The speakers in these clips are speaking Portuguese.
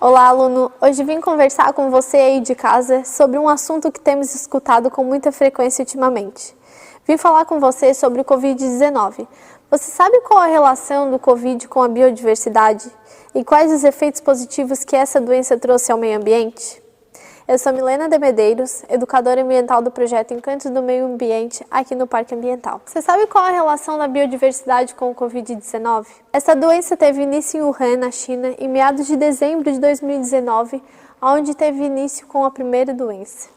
Olá, aluno! Hoje vim conversar com você aí de casa sobre um assunto que temos escutado com muita frequência ultimamente. Vim falar com você sobre o Covid-19. Você sabe qual a relação do Covid com a biodiversidade? E quais os efeitos positivos que essa doença trouxe ao meio ambiente? Eu sou Milena de Medeiros, educadora ambiental do projeto Encantos do Meio Ambiente aqui no Parque Ambiental. Você sabe qual a relação da biodiversidade com o Covid-19? Essa doença teve início em Wuhan, na China, em meados de dezembro de 2019, onde teve início com a primeira doença.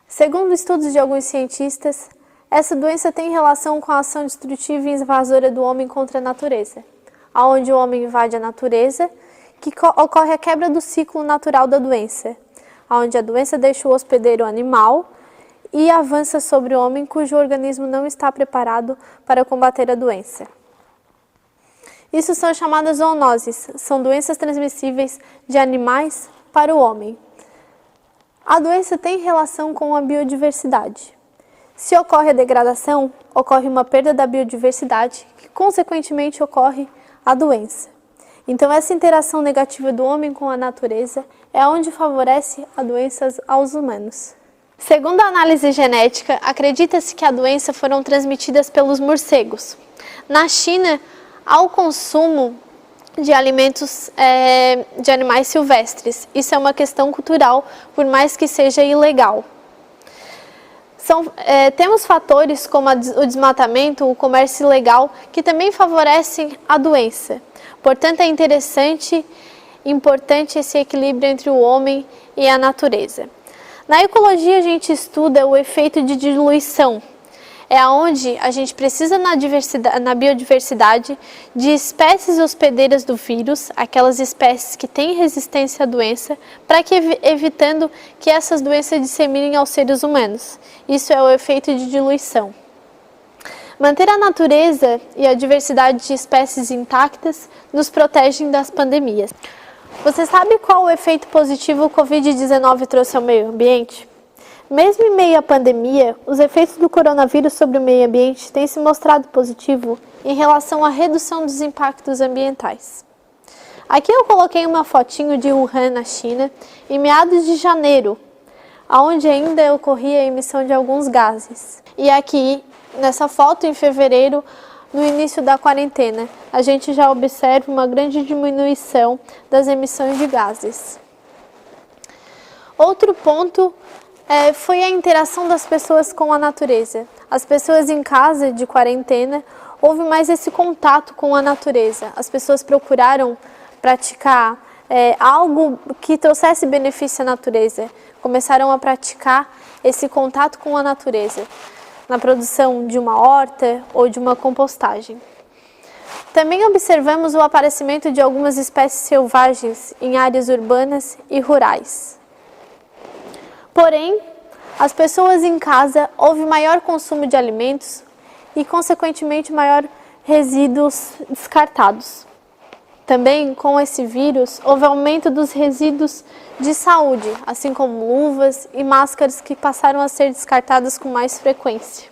Segundo estudos de alguns cientistas, essa doença tem relação com a ação destrutiva e invasora do homem contra a natureza, onde o homem invade a natureza, que ocorre a quebra do ciclo natural da doença, onde a doença deixa o hospedeiro animal e avança sobre o homem cujo organismo não está preparado para combater a doença. Isso são chamadas zoonoses, são doenças transmissíveis de animais para o homem. A doença tem relação com a biodiversidade. Se ocorre a degradação, ocorre uma perda da biodiversidade, que consequentemente ocorre a doença. Então, essa interação negativa do homem com a natureza é onde favorece a doença aos humanos. Segundo a análise genética, acredita-se que a doença foram transmitidas pelos morcegos. Na China, ao consumo de alimentos de animais silvestres. Isso é uma questão cultural, por mais que seja ilegal. Temos fatores como o desmatamento, o comércio ilegal, que também favorecem a doença. Portanto, é importante esse equilíbrio entre o homem e a natureza. Na ecologia, a gente estuda o efeito de diluição. É onde a gente precisa na biodiversidade de espécies hospedeiras do vírus, aquelas espécies que têm resistência à doença, evitando que essas doenças disseminem aos seres humanos. Isso é o efeito de diluição. Manter a natureza e a diversidade de espécies intactas nos protegem das pandemias. Você sabe qual o efeito positivo o Covid-19 trouxe ao meio ambiente? Mesmo em meio à pandemia, os efeitos do coronavírus sobre o meio ambiente têm se mostrado positivo em relação à redução dos impactos ambientais. Aqui eu coloquei uma fotinho de Wuhan, na China, em meados de janeiro, onde ainda ocorria a emissão de alguns gases. E aqui, nessa foto, em fevereiro, no início da quarentena, a gente já observa uma grande diminuição das emissões de gases. Outro ponto foi a interação das pessoas com a natureza. As pessoas em casa, de quarentena, houve mais esse contato com a natureza. As pessoas procuraram praticar algo que trouxesse benefício à natureza. Começaram a praticar esse contato com a natureza, na produção de uma horta ou de uma compostagem. Também observamos o aparecimento de algumas espécies selvagens em áreas urbanas e rurais. Porém, as pessoas em casa houve maior consumo de alimentos e, consequentemente, maior resíduos descartados. Também, com esse vírus, houve aumento dos resíduos de saúde, assim como luvas e máscaras que passaram a ser descartadas com mais frequência.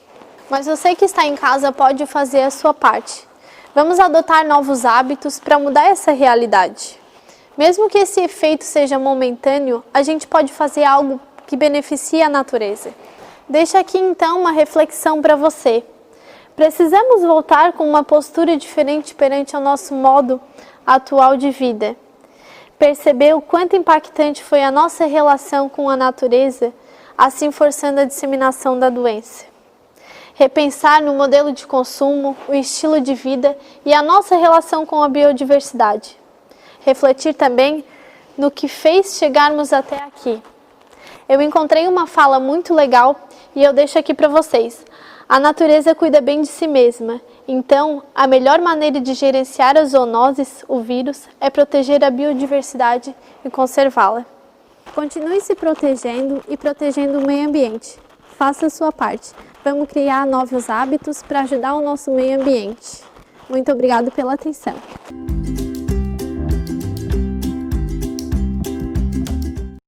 Mas você que está em casa pode fazer a sua parte. Vamos adotar novos hábitos para mudar essa realidade. Mesmo que esse efeito seja momentâneo, a gente pode fazer algo que beneficie a natureza. Deixo aqui então uma reflexão para você. Precisamos voltar com uma postura diferente perante ao nosso modo atual de vida. Perceber o quanto impactante foi a nossa relação com a natureza, assim forçando a disseminação da doença. Repensar no modelo de consumo, o estilo de vida e a nossa relação com a biodiversidade. Refletir também no que fez chegarmos até aqui. Eu encontrei uma fala muito legal e eu deixo aqui para vocês. A natureza cuida bem de si mesma, então a melhor maneira de gerenciar as zoonoses, o vírus, é proteger a biodiversidade e conservá-la. Continue se protegendo e protegendo o meio ambiente. Faça a sua parte. Vamos criar novos hábitos para ajudar o nosso meio ambiente. Muito obrigado pela atenção.